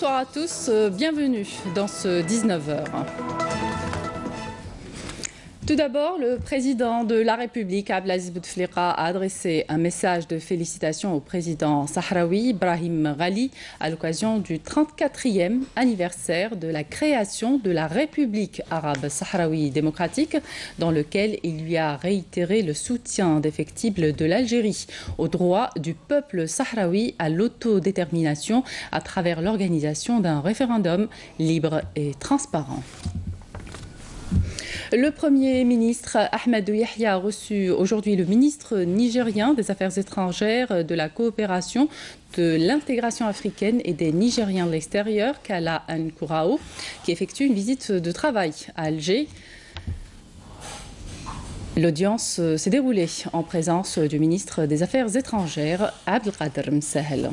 Bonsoir à tous, bienvenue dans ce 19h. Tout d'abord, le président de la République, Abdelaziz Bouteflika, a adressé un message de félicitations au président sahraoui Brahim Ghali à l'occasion du 34e anniversaire de la création de la République arabe sahraoui démocratique, dans lequel il lui a réitéré le soutien indéfectible de l'Algérie au droit du peuple sahraoui à l'autodétermination à travers l'organisation d'un référendum libre et transparent. Le Premier ministre Ahmed Yahya a reçu aujourd'hui le ministre nigérien des Affaires étrangères, de la coopération, de l'intégration africaine et des Nigériens de l'extérieur, Kala Nkourao, qui effectue une visite de travail à Alger. L'audience s'est déroulée en présence du ministre des Affaires étrangères, Abdelkader Msahel.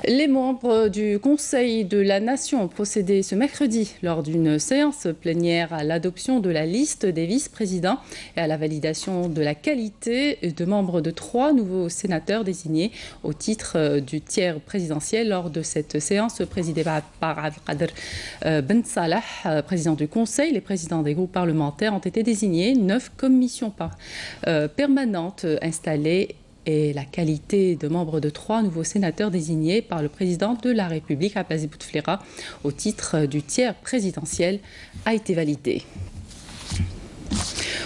Les membres du Conseil de la Nation ont procédé ce mercredi lors d'une séance plénière à l'adoption de la liste des vice-présidents et à la validation de la qualité de membres de 3 nouveaux sénateurs désignés au titre du tiers présidentiel. Lors de cette séance présidée par Abdelkader Ben Salah, président du Conseil, les présidents des groupes parlementaires ont été désignés, 9 commissions permanentes installées et la qualité de membres de 3 nouveaux sénateurs désignés par le président de la République, Abdelaziz Bouteflika, au titre du tiers présidentiel, a été validée.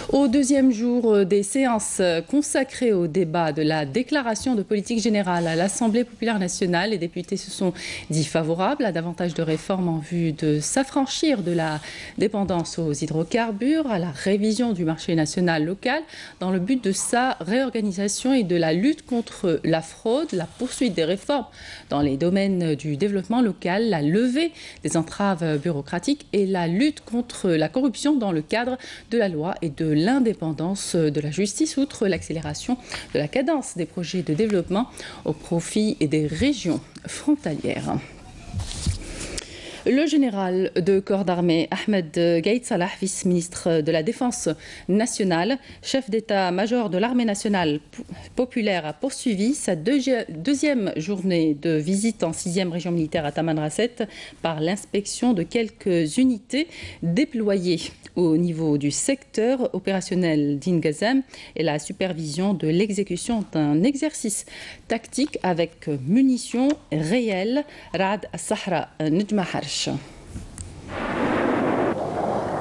Au deuxième jour des séances consacrées au débat de la déclaration de politique générale à l'Assemblée populaire nationale, les députés se sont dits favorables à davantage de réformes en vue de s'affranchir de la dépendance aux hydrocarbures, à la révision du marché national local dans le but de sa réorganisation et de la lutte contre la fraude, la poursuite des réformes dans les domaines du développement local, la levée des entraves bureaucratiques et la lutte contre la corruption dans le cadre de la loi et de l'indépendance de la justice, outre l'accélération de la cadence des projets de développement au profit des régions frontalières. Le général de corps d'armée Ahmed Gaïd Salah, vice-ministre de la Défense nationale, chef d'état-major de l'armée nationale populaire, a poursuivi sa deuxième journée de visite en 6e région militaire à Tamanrasset par l'inspection de quelques unités déployées au niveau du secteur opérationnel d'Ingazem et la supervision de l'exécution d'un exercice tactique avec munitions réelles, Rad Sahra Nejmahar.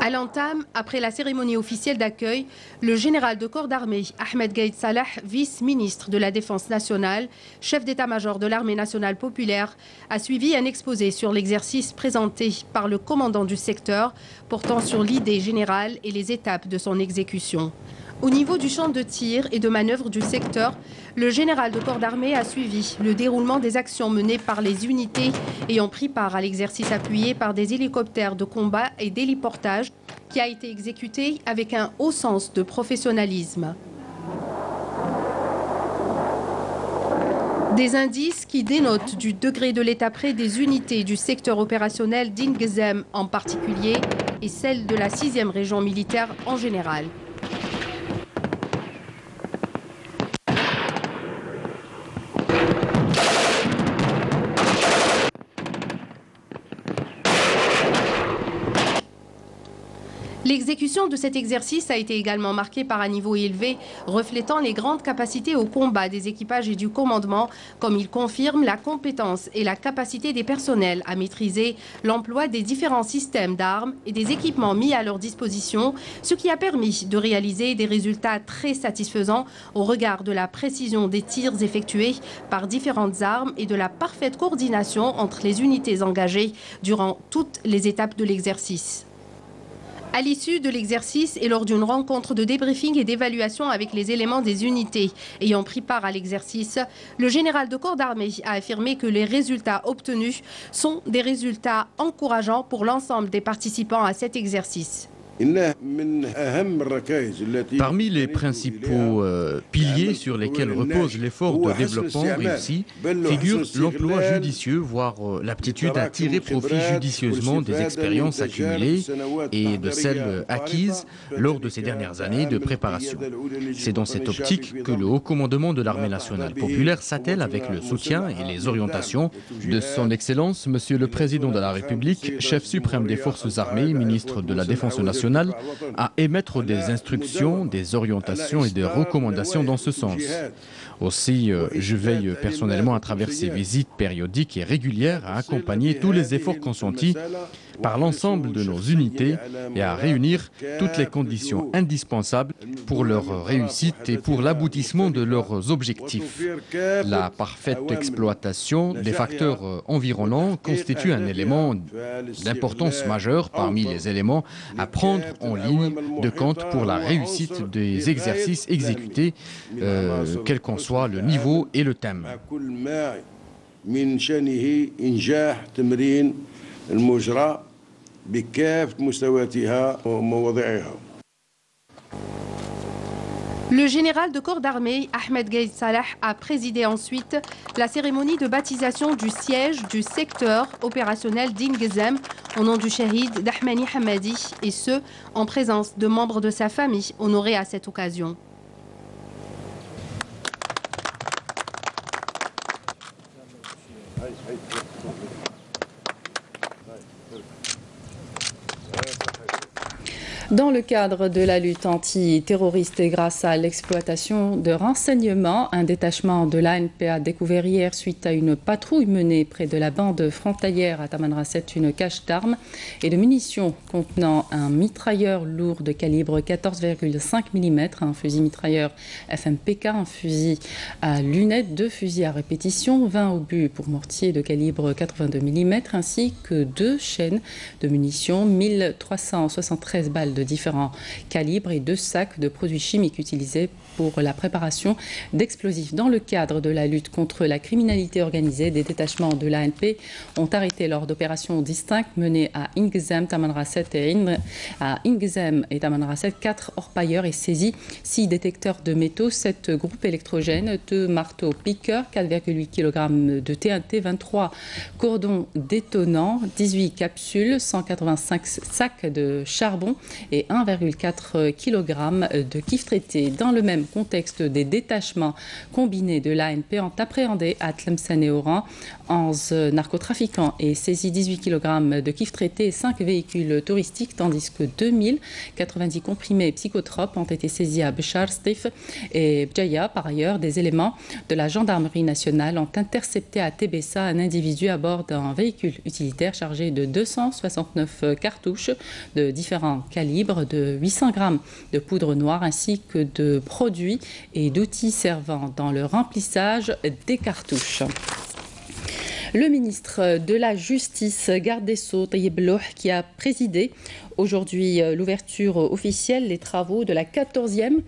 À l'entame, après la cérémonie officielle d'accueil, le général de corps d'armée Ahmed Gaïd Salah, vice-ministre de la Défense nationale, chef d'état-major de l'armée nationale populaire, a suivi un exposé sur l'exercice présenté par le commandant du secteur, portant sur l'idée générale et les étapes de son exécution. Au niveau du champ de tir et de manœuvre du secteur, le général de corps d'armée a suivi le déroulement des actions menées par les unités ayant pris part à l'exercice appuyé par des hélicoptères de combat et d'héliportage qui a été exécuté avec un haut sens de professionnalisme. Des indices qui dénotent du degré de l'état près des unités du secteur opérationnel d'Ingazem en particulier et celle de la 6e région militaire en général. L'exécution de cet exercice a été également marquée par un niveau élevé, reflétant les grandes capacités au combat des équipages et du commandement, comme il confirme la compétence et la capacité des personnels à maîtriser l'emploi des différents systèmes d'armes et des équipements mis à leur disposition, ce qui a permis de réaliser des résultats très satisfaisants au regard de la précision des tirs effectués par différentes armes et de la parfaite coordination entre les unités engagées durant toutes les étapes de l'exercice. À l'issue de l'exercice et lors d'une rencontre de débriefing et d'évaluation avec les éléments des unités ayant pris part à l'exercice, le général de corps d'armée a affirmé que les résultats obtenus sont des résultats encourageants pour l'ensemble des participants à cet exercice. Parmi les principaux piliers sur lesquels repose l'effort de développement réussi figure l'emploi judicieux, voire l'aptitude à tirer profit judicieusement des expériences accumulées et de celles acquises lors de ces dernières années de préparation. C'est dans cette optique que le haut commandement de l'armée nationale populaire s'attelle avec le soutien et les orientations de son Excellence, Monsieur le Président de la République, chef suprême des forces armées, ministre de la Défense nationale, à émettre des instructions, des orientations et des recommandations dans ce sens. Aussi, je veille personnellement à travers ces visites périodiques et régulières à accompagner tous les efforts consentis par l'ensemble de nos unités et à réunir toutes les conditions indispensables pour leur réussite et pour l'aboutissement de leurs objectifs. La parfaite exploitation des facteurs environnants constitue un élément d'importance majeure parmi les éléments à prendre en ligne de compte pour la réussite des exercices exécutés, quel qu'en soit le niveau et le thème. Le général de corps d'armée, Ahmed Gaïd Salah, a présidé ensuite la cérémonie de baptisation du siège du secteur opérationnel d'Ingezem au nom du shahid Dahmani Hamadi, et ce, en présence de membres de sa famille honorés à cette occasion. Dans le cadre de la lutte antiterroriste et grâce à l'exploitation de renseignements, un détachement de l'ANP a découvert hier, suite à une patrouille menée près de la bande frontalière à Tamanrasset, une cache d'armes et de munitions contenant un mitrailleur lourd de calibre 14,5 mm, un fusil mitrailleur FMPK, un fusil à lunettes, 2 fusils à répétition, 20 obus pour mortier de calibre 82 mm, ainsi que 2 chaînes de munitions, 1373 balles de différents calibres et 2 sacs de produits chimiques utilisés pour la préparation d'explosifs. Dans le cadre de la lutte contre la criminalité organisée, des détachements de l'ANP ont arrêté lors d'opérations distinctes menées à Ingezem, Tamanrasset et Tamanrasset 4 orpailleurs et saisi 6 détecteurs de métaux, 7 groupes électrogènes, 2 marteaux piqueurs, 4,8 kg de TNT, 23 cordons détonants, 18 capsules, 185 sacs de charbon et 1,4 kg de kif traité. Dans le même contexte, des détachements combinés de l'ANP ont appréhendé à Tlemcen et Oran 11 narcotrafiquants et saisi 18 kg de kif traité et 5 véhicules touristiques, tandis que 2090 comprimés psychotropes ont été saisis à Béchar, Stif et Bjaya. Par ailleurs, des éléments de la gendarmerie nationale ont intercepté à Tébessa un individu à bord d'un véhicule utilitaire chargé de 269 cartouches de différents calibres, de 800 grammes de poudre noire ainsi que de produits et d'outils servant dans le remplissage des cartouches. Le ministre de la Justice, garde des Sceaux, Taïeb Louh, qui a présidé aujourd'hui l'ouverture officielle des travaux de la 14e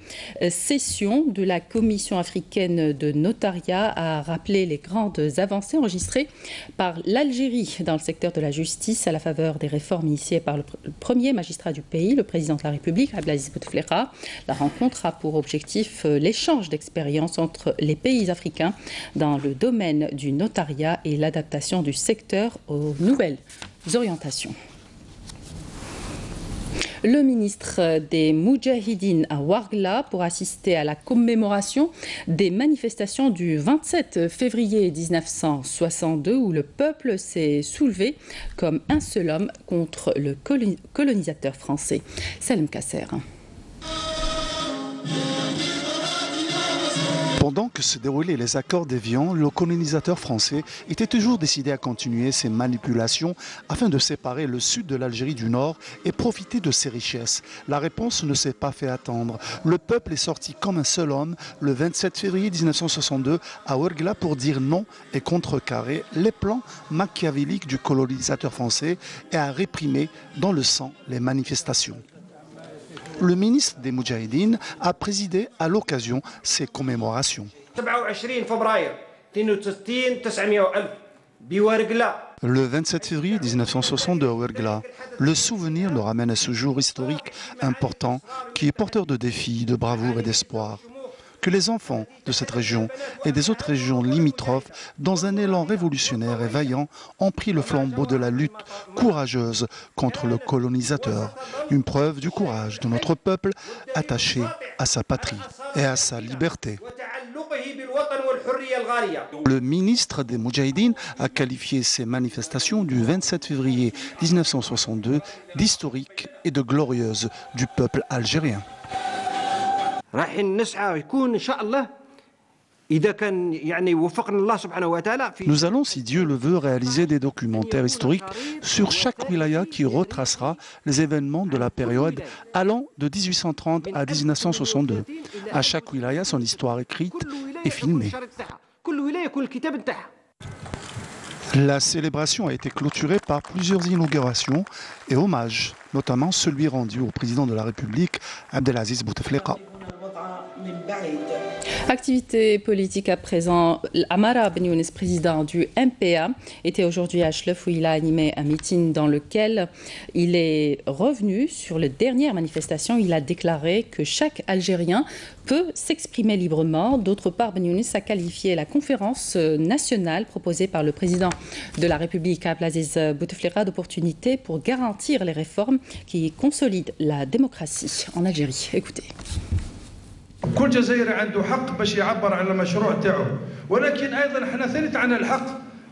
session de la Commission africaine de notariat, a rappelé les grandes avancées enregistrées par l'Algérie dans le secteur de la justice à la faveur des réformes initiées par le premier magistrat du pays, le président de la République, Abdelaziz Bouteflika. La rencontre a pour objectif l'échange d'expériences entre les pays africains dans le domaine du notariat et l'adaptation du secteur aux nouvelles orientations. Le ministre des Moudjahidines à Ouargla pour assister à la commémoration des manifestations du 27 février 1962 où le peuple s'est soulevé comme un seul homme contre le colonisateur français. Salim Kasser. Pendant que se déroulaient les accords d'Évian, le colonisateur français était toujours décidé à continuer ses manipulations afin de séparer le sud de l'Algérie du nord et profiter de ses richesses. La réponse ne s'est pas fait attendre. Le peuple est sorti comme un seul homme le 27 février 1962 à Ouargla pour dire non et contrecarrer les plans machiavéliques du colonisateur français et à réprimer dans le sang les manifestations. Le ministre des Moudjahidines a présidé à l'occasion ces commémorations. Le 27 février 1962 à Ouergla, le souvenir nous ramène à ce jour historique important qui est porteur de défis, de bravoure et d'espoir. Que les enfants de cette région et des autres régions limitrophes, dans un élan révolutionnaire et vaillant, ont pris le flambeau de la lutte courageuse contre le colonisateur. Une preuve du courage de notre peuple attaché à sa patrie et à sa liberté. Le ministre des Moudjahidines a qualifié ces manifestations du 27 février 1962 d'historiques et de glorieuses du peuple algérien. Nous allons, si Dieu le veut, réaliser des documentaires historiques sur chaque wilaya qui retracera les événements de la période allant de 1830 à 1962. À chaque wilaya, son histoire écrite et filmée. La célébration a été clôturée par plusieurs inaugurations et hommages, notamment celui rendu au président de la République, Abdelaziz Bouteflika. Activité politique à présent, Amara Ben Younes, président du MPA, était aujourd'hui à Chlef où il a animé un meeting dans lequel il est revenu sur les dernières manifestations. Il a déclaré que chaque Algérien peut s'exprimer librement. D'autre part, Ben Younes a qualifié la conférence nationale proposée par le président de la République, Abdelaziz Bouteflika, d'opportunité pour garantir les réformes qui consolident la démocratie en Algérie. Écoutez. كل جزائري عنده حق باش يعبر على المشروع تاعو، ولكن ايضا احنا ثالث عندنا الحق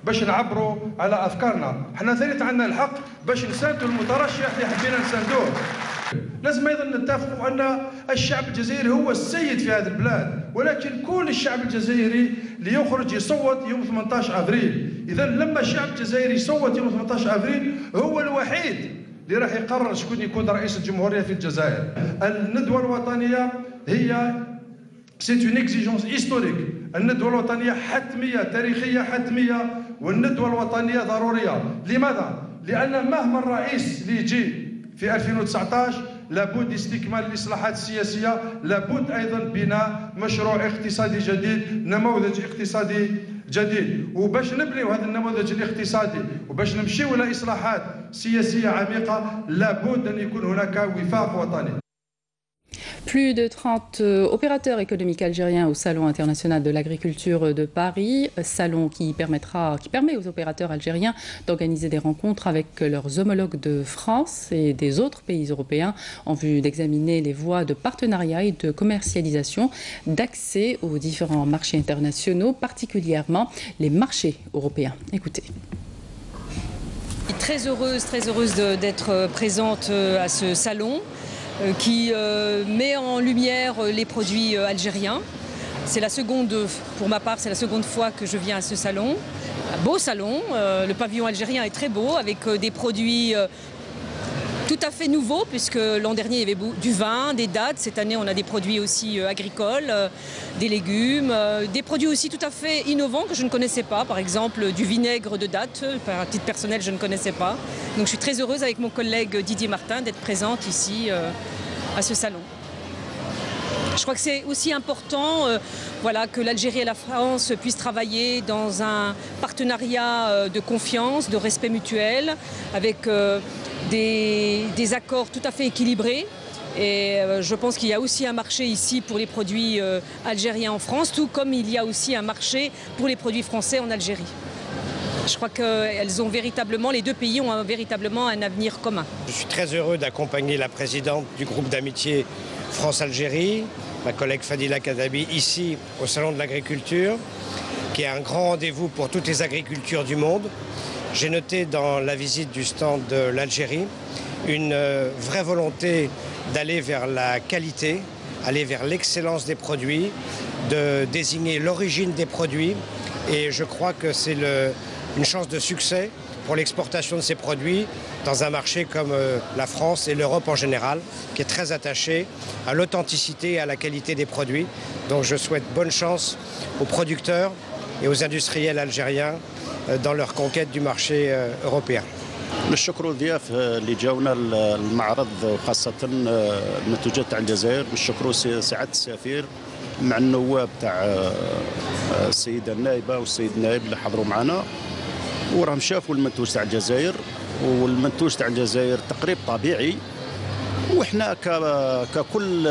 باش نعبروا على افكارنا، احنا ثالث عندنا الحق باش نساندوا المترشح اللي حبينا نساندوه. لازم ايضا نتفقوا ان الشعب الجزائري هو السيد في هذه البلاد، ولكن كل الشعب الجزائري اللي يخرج يصوت يوم 18 ابريل، اذا لما الشعب الجزائري يصوت يوم 18 ابريل هو الوحيد اللي راح يقرر شكون يكون رئيس الجمهوريه في الجزائر. الندوه الوطنيه هي سيت اون اكزيجونس هيستوريك، الندوه الوطنيه حتميه تاريخيه حتميه، والندوه الوطنيه ضروريه. لماذا؟ لان مهما الرئيس اللي يجي في 2019 لابد استكمال الاصلاحات السياسيه، لابد ايضا بناء مشروع اقتصادي جديد، نموذج اقتصادي جديد، وباش نبنيو هذا النموذج الاقتصادي وباش نمشيو الى اصلاحات سياسيه عميقه لابد ان يكون هناك وفاق وطني. Plus de 30 opérateurs économiques algériens au Salon international de l'agriculture de Paris, salon qui permet aux opérateurs algériens d'organiser des rencontres avec leurs homologues de France et des autres pays européens en vue d'examiner les voies de partenariat et de commercialisation, d'accès aux différents marchés internationaux, particulièrement les marchés européens. Écoutez. Très heureuse d'être présente à ce salon qui met en lumière les produits algériens. C'est la seconde, pour ma part, c'est la seconde fois que je viens à ce salon. Un beau salon, le pavillon algérien est très beau avec des produits tout à fait nouveaux puisque l'an dernier il y avait du vin, des dattes. Cette année on a des produits aussi agricoles, des légumes, des produits aussi tout à fait innovants que je ne connaissais pas. Par exemple du vinaigre de dattes, par titre personnel je ne connaissais pas. Donc je suis très heureuse avec mon collègue Didier Martin d'être présente ici à ce salon. Je crois que c'est aussi important que l'Algérie et la France puissent travailler dans un partenariat de confiance, de respect mutuel, avec des accords tout à fait équilibrés. Et je pense qu'il y a aussi un marché ici pour les produits algériens en France, tout comme il y a aussi un marché pour les produits français en Algérie. Je crois que les deux pays ont véritablement un avenir commun. Je suis très heureux d'accompagner la présidente du groupe d'amitié France-Algérie, ma collègue Fadila Kadabi, ici au Salon de l'Agriculture, qui est un grand rendez-vous pour toutes les agricultures du monde. J'ai noté dans la visite du stand de l'Algérie une vraie volonté d'aller vers la qualité, aller vers l'excellence des produits, de désigner l'origine des produits. Et je crois que c'est une chance de succès pour l'exportation de ces produits dans un marché comme la France et l'Europe en général, qui est très attaché à l'authenticité et à la qualité des produits. Donc je souhaite bonne chance aux producteurs et aux industriels algériens dans leur conquête du marché européen. نشكروا الضياف اللي جاونا المعرض وخاصة المنتوجات تاع الجزائر، نشكروا سعادة السفير مع النواب تاع السيدة النائبة والسيد النائب اللي حضروا معنا. وراهم شافوا المنتوج تاع الجزائر، والمنتوج تاع الجزائر تقريب طبيعي، وإحنا ككل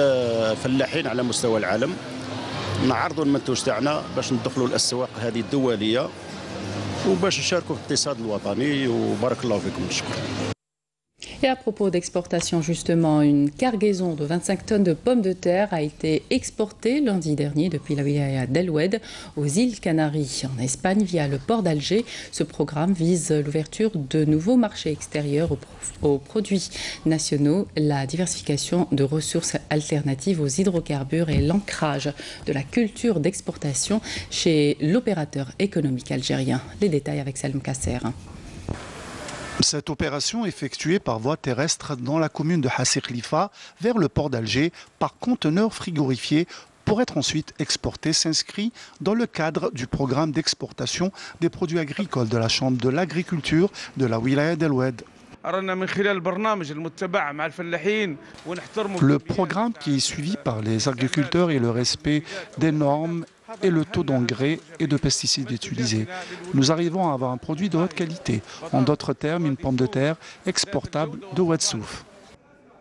فلاحين على مستوى العالم نعرضوا المنتوج تاعنا باش ندخلوا الأسواق هذه الدولية وباش نشاركوا في الاقتصاد الوطني، وبارك الله فيكم. نشكر. Et à propos d'exportation, justement, une cargaison de 25 tonnes de pommes de terre a été exportée lundi dernier depuis la wilaya d'El Oued aux îles Canaries, en Espagne, via le port d'Alger. Ce programme vise l'ouverture de nouveaux marchés extérieurs aux produits nationaux, la diversification de ressources alternatives aux hydrocarbures et l'ancrage de la culture d'exportation chez l'opérateur économique algérien. Les détails avec Salem Kasser. Cette opération effectuée par voie terrestre dans la commune de Hassi Khalifa vers le port d'Alger par conteneurs frigorifiés pour être ensuite exportés s'inscrit dans le cadre du programme d'exportation des produits agricoles de la Chambre de l'agriculture de la wilaya d'El Oued. Le programme qui est suivi par les agriculteurs est le respect des normes et le taux d'engrais et de pesticides utilisés. Nous arrivons à avoir un produit de haute qualité, en d'autres termes une pomme de terre exportable de Oued Souf.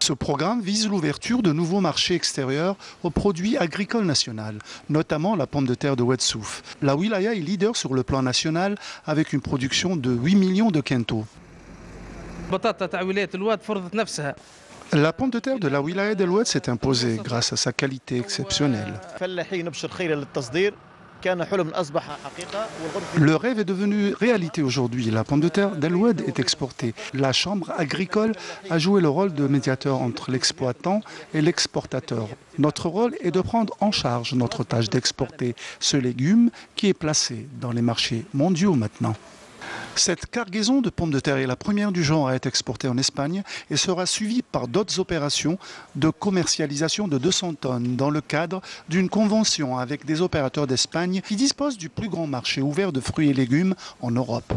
Ce programme vise l'ouverture de nouveaux marchés extérieurs aux produits agricoles nationaux, notamment la pomme de terre de Oued Souf. La wilaya est leader sur le plan national avec une production de 8 millions de quintaux. La pomme de terre de la wilaya d'El Oued s'est imposée grâce à sa qualité exceptionnelle. Le rêve est devenu réalité aujourd'hui. La pomme de terre d'El Oued est exportée. La Chambre agricole a joué le rôle de médiateur entre l'exploitant et l'exportateur. Notre rôle est de prendre en charge notre tâche d'exporter ce légume qui est placé dans les marchés mondiaux maintenant. Cette cargaison de pommes de terre est la première du genre à être exportée en Espagne et sera suivie par d'autres opérations de commercialisation de 200 tonnes dans le cadre d'une convention avec des opérateurs d'Espagne qui disposent du plus grand marché ouvert de fruits et légumes en Europe.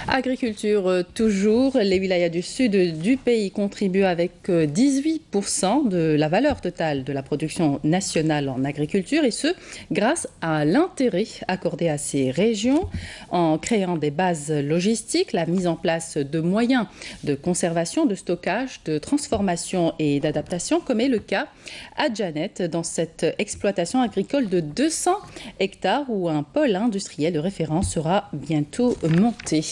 Agriculture toujours, les wilayas du sud du pays contribuent avec 18% de la valeur totale de la production nationale en agriculture et ce grâce à l'intérêt accordé à ces régions en créant des bases logistiques, la mise en place de moyens de conservation, de stockage, de transformation et d'adaptation comme est le cas à Djanet dans cette exploitation agricole de 200 hectares où un pôle industriel de référence sera bientôt monté.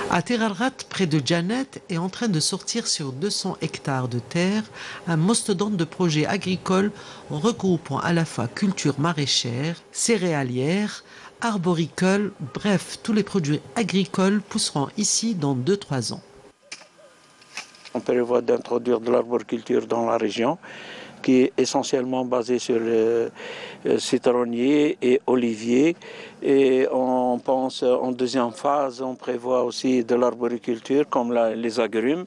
À Terarrat, près de Djanet, est en train de sortir sur 200 hectares de terre un mastodonte de projets agricoles regroupant à la fois culture maraîchère, céréalière, arboricole, bref, tous les produits agricoles pousseront ici dans 2-3 ans. On prévoit d'introduire de l'arboriculture dans la région, qui est essentiellement basée sur le citronnier et olivier. Et on pense en deuxième phase, on prévoit aussi de l'arboriculture comme les agrumes,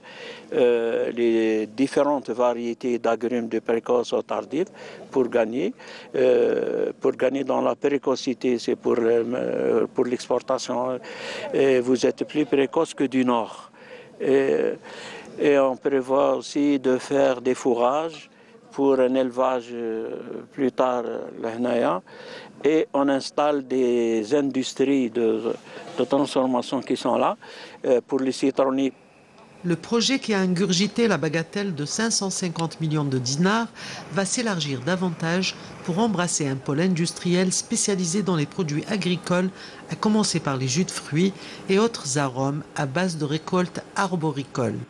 les différentes variétés d'agrumes de précoce ou tardive pour gagner dans la précocité, c'est pour l'exportation. Vous êtes plus précoce que du nord. Et on prévoit aussi de faire des fourrages pour un élevage plus tard, l'Hnaya, et on installe des industries de transformation qui sont là pour les citronniers. Le projet qui a ingurgité la bagatelle de 550 millions de dinars va s'élargir davantage pour embrasser un pôle industriel spécialisé dans les produits agricoles, à commencer par les jus de fruits et autres arômes à base de récoltes arboricoles.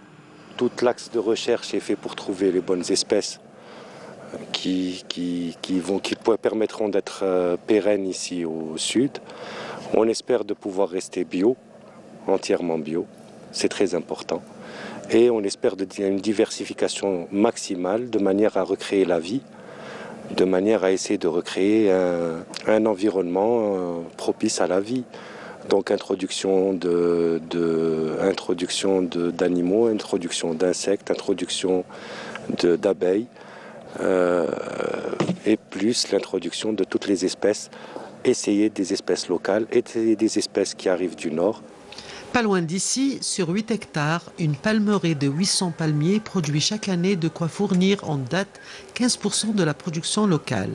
Tout l'axe de recherche est fait pour trouver les bonnes espèces qui permettront d'être pérennes ici au sud. On espère de pouvoir rester bio, entièrement bio, c'est très important. Et on espère une diversification maximale de manière à recréer la vie, de manière à essayer de recréer un environnement propice à la vie. Donc introduction d'animaux, introduction d'insectes, introduction d'abeilles, et plus l'introduction de toutes les espèces, essayer des espèces locales, essayer des espèces qui arrivent du nord. Pas loin d'ici, sur 8 hectares, une palmeraie de 800 palmiers produit chaque année de quoi fournir en date 15% de la production locale.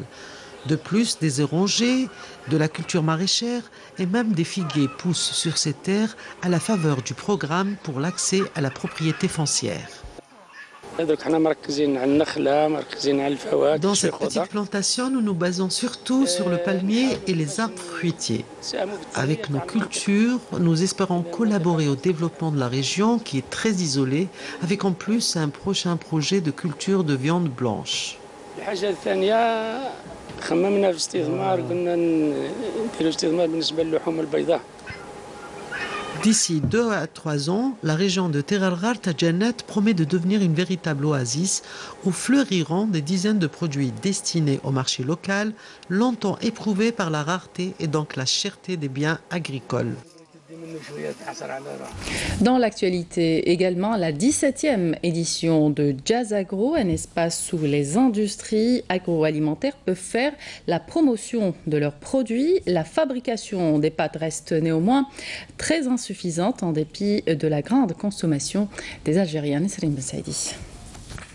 De plus, des orangers, de la culture maraîchère et même des figuiers poussent sur ces terres à la faveur du programme pour l'accès à la propriété foncière. Dans cette petite plantation, nous nous basons surtout sur le palmier et les arbres fruitiers. Avec nos cultures, nous espérons collaborer au développement de la région qui est très isolée, avec en plus un prochain projet de culture de viande blanche. D'ici 2 à 3 ans, la région de Ter El Ghart à Janet promet de devenir une véritable oasis où fleuriront des dizaines de produits destinés au marché local, longtemps éprouvés par la rareté et donc la cherté des biens agricoles. Dans l'actualité également, la 17e édition de Jazz Agro, un espace où les industries agroalimentaires peuvent faire la promotion de leurs produits. La fabrication des pâtes reste néanmoins très insuffisante en dépit de la grande consommation des Algériens. Nesrine Bensaïdi.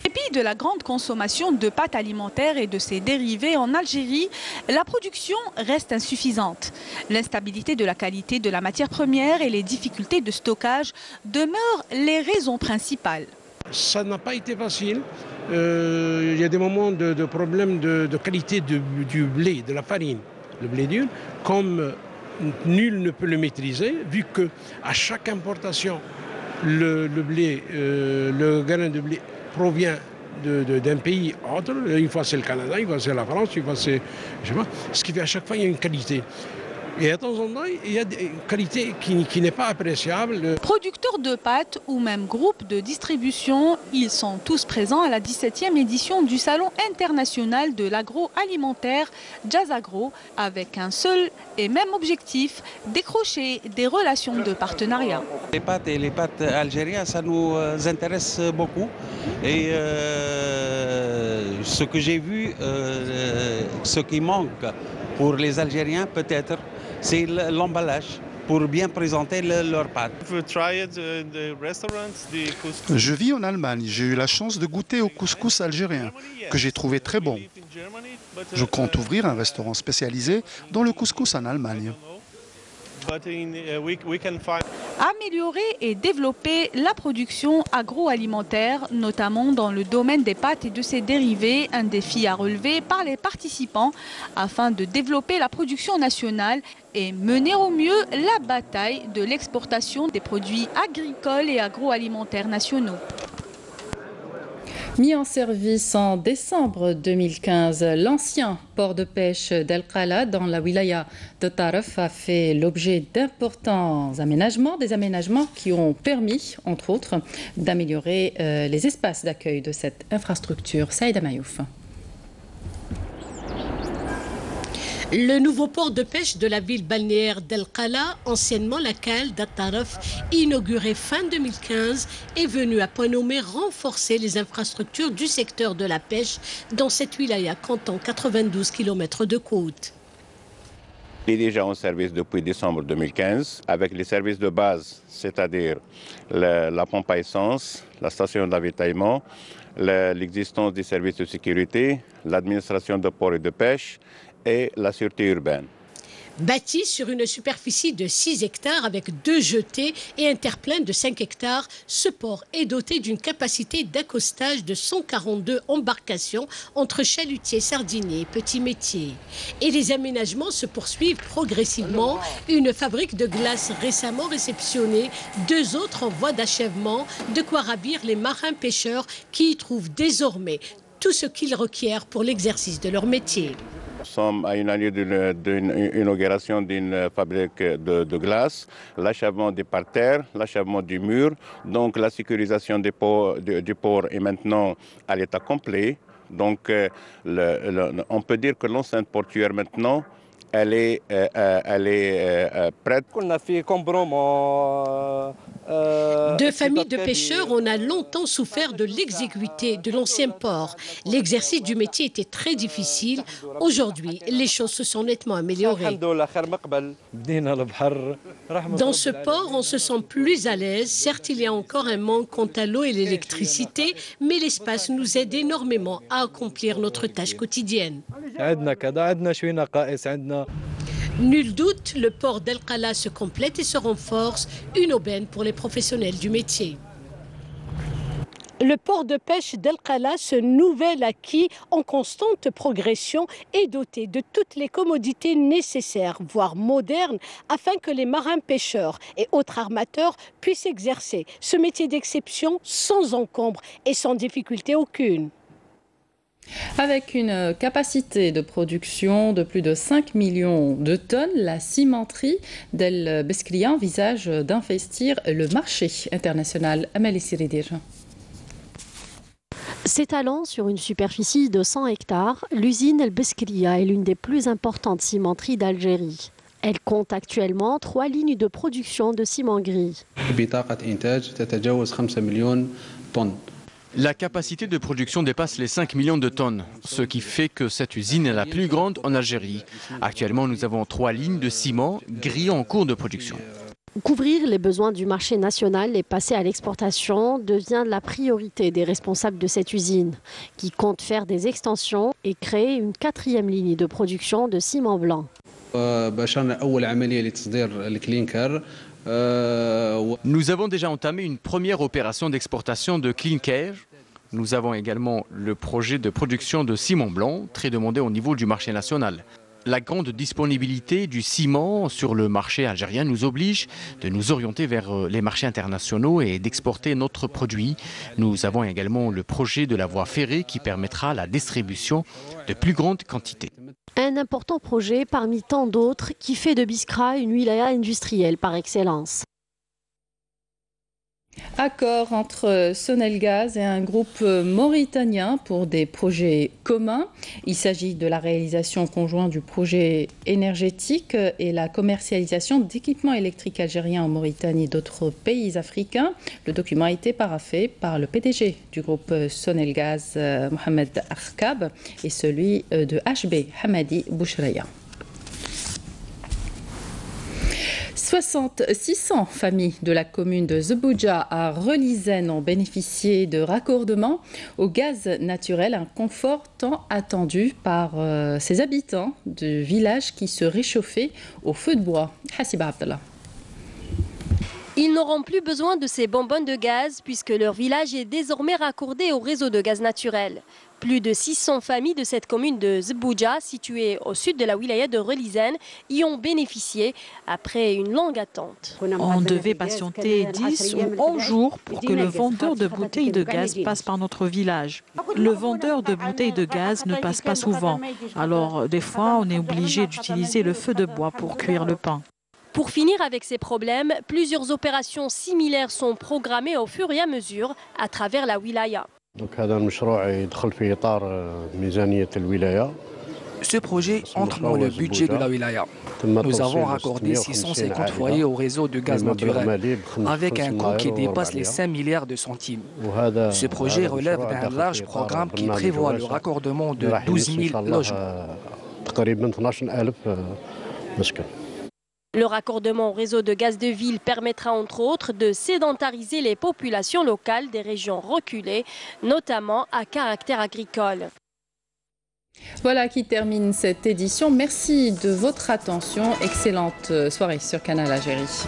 En dépit de la grande consommation de pâtes alimentaires et de ses dérivés en Algérie, la production reste insuffisante. L'instabilité de la qualité de la matière première et les difficultés de stockage demeurent les raisons principales. Ça n'a pas été facile. Il y a des moments de problèmes de qualité du blé, de la farine, le blé dur, comme nul ne peut le maîtriser, vu qu'à chaque importation, le grain de blé provient d'un pays autre. Une fois c'est le Canada, une fois c'est la France, une fois c'est... Je sais pas. Ce qui fait à chaque fois il y a une qualité. Et de temps en temps, il y a une qualité qui n'est pas appréciable. Producteurs de pâtes ou même groupes de distribution, ils sont tous présents à la 17e édition du Salon international de l'agroalimentaire Jazz Agro, avec un seul et même objectif, décrocher des relations de partenariat. Les pâtes algériennes, ça nous intéresse beaucoup. Et ce que j'ai vu, ce qui manque pour les Algériens peut-être, c'est l'emballage pour bien présenter leurs pâtes. Je vis en Allemagne. J'ai eu la chance de goûter au couscous algérien, que j'ai trouvé très bon. Je compte ouvrir un restaurant spécialisé dans le couscous en Allemagne. Améliorer et développer la production agroalimentaire, notamment dans le domaine des pâtes et de ses dérivés, un défi à relever par les participants afin de développer la production nationale et mener au mieux la bataille de l'exportation des produits agricoles et agroalimentaires nationaux. Mis en service en décembre 2015, l'ancien port de pêche d'El Khala dans la wilaya de Taref a fait l'objet d'importants aménagements, des aménagements qui ont permis, entre autres, d'améliorer les espaces d'accueil de cette infrastructure. Saïda Mayouf. Le nouveau port de pêche de la ville balnéaire d'El Khala, anciennement la cale d'At-Taref, inauguré fin 2015, est venu à point nommé renforcer les infrastructures du secteur de la pêche dans cette wilaya comptant 92 km de côte. Il est déjà en service depuis décembre 2015 avec les services de base, c'est-à-dire la pompe à essence, la station d'avitaillement, l'existence des services de sécurité, l'administration de port et de pêche, et la sûreté urbaine. Bâti sur une superficie de 6 hectares avec 2 jetées et un terre-plein de 5 hectares, ce port est doté d'une capacité d'accostage de 142 embarcations entre chalutiers, sardiniers et petits métiers. Et les aménagements se poursuivent progressivement. Une fabrique de glace récemment réceptionnée, 2 autres en voie d'achèvement, de quoi ravir les marins pêcheurs qui y trouvent désormais tout ce qu'ils requièrent pour l'exercice de leur métier. Nous sommes à une année d'inauguration d'une fabrique de glace, l'achèvement des parterres, l'achèvement du mur. Donc la sécurisation du port est maintenant à l'état complet. Donc on peut dire que l'enceinte portuaire maintenant, elle est prête. On a fait Deux familles de pêcheurs, on a longtemps souffert de l'exiguïté de l'ancien port. L'exercice du métier était très difficile. Aujourd'hui, les choses se sont nettement améliorées. Dans ce port, on se sent plus à l'aise. Certes, il y a encore un manque quant à l'eau et l'électricité, mais l'espace nous aide énormément à accomplir notre tâche quotidienne. Nul doute, le port d'El Khala se complète et se renforce, une aubaine pour les professionnels du métier. Le port de pêche d'El Khala, ce nouvel acquis en constante progression, est doté de toutes les commodités nécessaires, voire modernes, afin que les marins pêcheurs et autres armateurs puissent exercer ce métier d'exception sans encombre et sans difficulté aucune. Avec une capacité de production de plus de 5 millions de tonnes, la cimenterie d'El Beskria envisage d'investir le marché international. Amélie Siridir. S'étalant sur une superficie de 100 hectares, l'usine El Beskria est l'une des plus importantes cimenteries d'Algérie. Elle compte actuellement 3 lignes de production de ciment gris. La capacité de production dépasse les 5 millions de tonnes, ce qui fait que cette usine est la plus grande en Algérie. Actuellement, nous avons 3 lignes de ciment gris en cours de production. Couvrir les besoins du marché national et passer à l'exportation devient la priorité des responsables de cette usine, qui compte faire des extensions et créer une 4e ligne de production de ciment blanc. Nous avons déjà entamé une première opération d'exportation de clinker. Nous avons également le projet de production de ciment blanc, très demandé au niveau du marché national. La grande disponibilité du ciment sur le marché algérien nous oblige de nous orienter vers les marchés internationaux et d'exporter notre produit. Nous avons également le projet de la voie ferrée qui permettra la distribution de plus grandes quantités. Un important projet parmi tant d'autres qui fait de Biskra une wilaya industrielle par excellence. Accord entre Sonelgaz et un groupe mauritanien pour des projets communs. Il s'agit de la réalisation conjointe du projet énergétique et la commercialisation d'équipements électriques algériens en Mauritanie et d'autres pays africains. Le document a été paraphé par le PDG du groupe Sonelgaz, Mohamed Arkab, et celui de HB, Hamadi Bouchreya. 600 familles de la commune de Zebouja à Relizène ont bénéficié de raccordements au gaz naturel, un confort tant attendu par ses habitants du village qui se réchauffaient au feu de bois. Hassiba Abdallah. Ils n'auront plus besoin de ces bonbonnes de gaz puisque leur village est désormais raccordé au réseau de gaz naturel. Plus de 600 familles de cette commune de Zebouja, située au sud de la wilaya de Relizène, y ont bénéficié après une longue attente. On devait patienter 10 ou 11 jours pour que le vendeur de bouteilles de gaz passe par notre village. Le vendeur de bouteilles de gaz ne passe pas souvent. Alors, des fois, on est obligé d'utiliser le feu de bois pour cuire le pain. Pour finir avec ces problèmes, plusieurs opérations similaires sont programmées au fur et à mesure à travers la wilaya. Ce projet entre dans le budget de la wilaya. Nous avons raccordé 650 foyers au réseau de gaz naturel avec un coût qui dépasse les 5 milliards de centimes. Ce projet relève d'un large programme qui prévoit le raccordement de 12 000 logements. Le raccordement au réseau de gaz de ville permettra entre autres de sédentariser les populations locales des régions reculées, notamment à caractère agricole. Voilà qui termine cette édition. Merci de votre attention. Excellente soirée sur Canal Algérie.